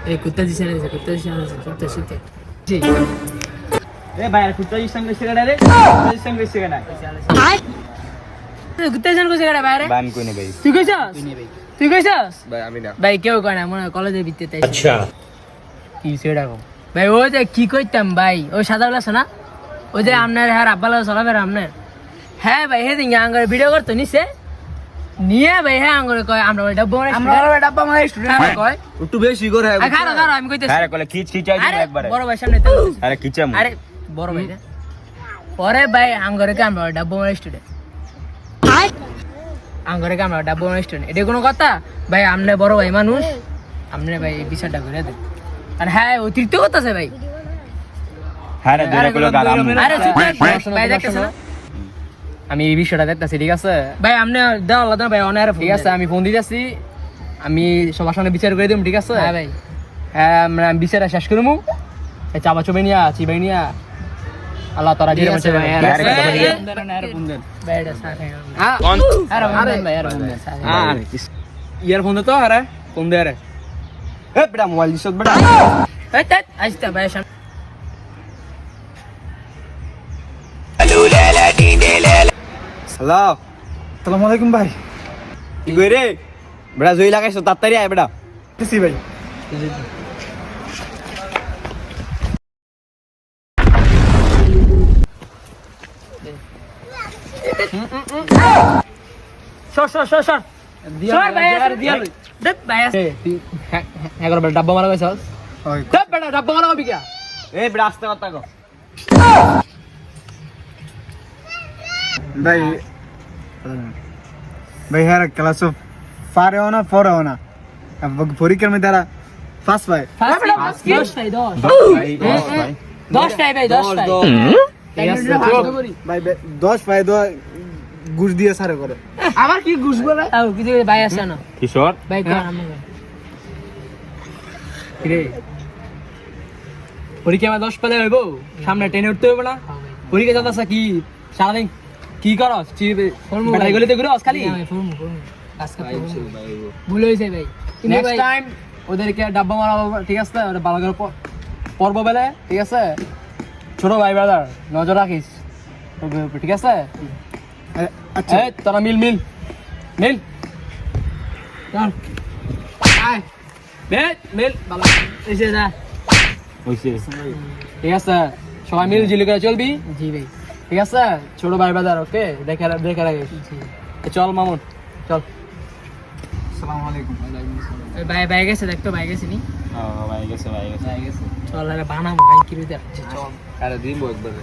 এই কুত্তা দিছে না কুত্তা দিছে না কুত্তা শিখতে জি এ ভাই কুত্তা সঙ্গে সিগারেট রে কুত্তা সঙ্গে সিগারেট কুত্তা জান কোসে গড়া বাইরে বান কই না ভাই তুই কইছস তুই কইছস ভাই আমি না ভাই কেউ কয় না মনে কলেজে ভিত্তি তাই আচ্ছা কি সেটা কো ভাই ওই যে কি কইতাম ভাই ওই সাদাগুলা শোনা ওই যে আপনার হ্যাঁ আব্বালা চলাবে আপনার হ্যাঁ ভাই হে দিন আঙ্গার ভিডিও করতে নিছে নিয়ে ভাই হ্যাঁ আঙ্গারে কয় আমরা ওই ডাব্বা মানে আমরা ডাব্বা মানে স্টুডেন্ট কয় একটু বেশি করে খারাপ আমি কইতেছি আরে কলে খিচ খিচাই দিন একবারে বড় ভাই সামনে তো আরে খিচাম আরে বড় ভাই না পরে ভাই আঙ্গারে কে আমরা ডাব্বা মানে স্টুডেন্ট আঙ্গারে কে আমরা ডাব্বা মানে স্টুডেন্ট এটা কোনো কথা ভাই আমনে বড় ভাই মানুষ আমনে ভাই বিচারটা করে দেন আর হ্যাঁ অতিরিক্ত করতেছে ভাই আরে ধরে কলে গারাম আরে ভাই দেখতেছ না আমি এই বিষয়টা দেখতেছি ঠিক আছে ভাই আমনে দাও আলাদা ভাই অনারে ঠিক আছে আমি ফোন দিতেছি আমি সবার সামনে বিচার করে দিম ঠিক আছে হ্যাঁ ভাই হ্যাঁ আমরা বিচারটা শেষ করবো চাবা চবে নিয়া চিবাই নিয়া আল্লাহ তারা ঠিক দিয়ে আছে ভাই ভাই এটা সাথে ইয়ারফোন তো আরে ফোন দে আরে এ বেটা মোবাইল দিছ বেটা এই তে আইস্তা ভাই সামনে হ্যালো আসসালামু আলাইকুম ভাই কি কই রে বেটা জই লাগাইছো তাড়াতাড়ি আয় বেটা দিছি ভাই সর সর ভাই দেখ ভাই এগারো বেলা ডাব্বা মারা গেছে ওই বেটা ডাব্বা মারা হবি কে এ বেটা আস্তে কথা কও ভাই ভাই হ্যাঁ ক্লাস ফারে না ফরে না পরীক্ষার মধ্যে তারা ফার্স্ট ভাই দশ ভাই ভাই 10 ভাই ভাই 10 ভাই ঘুষ দিয়ে সারে করে আমার কি ঘুষ বলে কিছু ভাই আছে না কিশোর ভাই কোন আমি রে পরীক্ষা আমার 10 পেলে হইব সামনে ট্রেনে উঠতে হবে না পরীক্ষা যাচ্ছে কি সারাদিন কি করস বেটাই গলিতে ঘুরে খালি আজকে ভুল হয়েছে ভাই কিন্তু নেক্সট ভাই টাইম ওদেরকে ডাব্বা মারা ঠিক আছে ওরা ভালো করে পর্ব বেলে ঠিক আছে ছোট ভাই ব্রাদার নজর রাখিস ওদের উপর, ঠিক আছে আচ্ছা এই তোরা মিল মিল মিল চল আয় মিল মিল ভালো এসে যা হইছে ঠিক আছে সবাই মিল জিলি করে চলবি জি ভাই ঠিক আছে ছোট ভাই ব্রাদার ওকে দেখে দেখে রাখিস চল মামুন চল আসসালামু আলাইকুম ভাই ভাই গেছে দেখতো ভাই গেছে নি ও ভাই গেছে ভাই গেছে চল আরে বানাবো ভাই কি রইতে চল আরে দিমু একবারে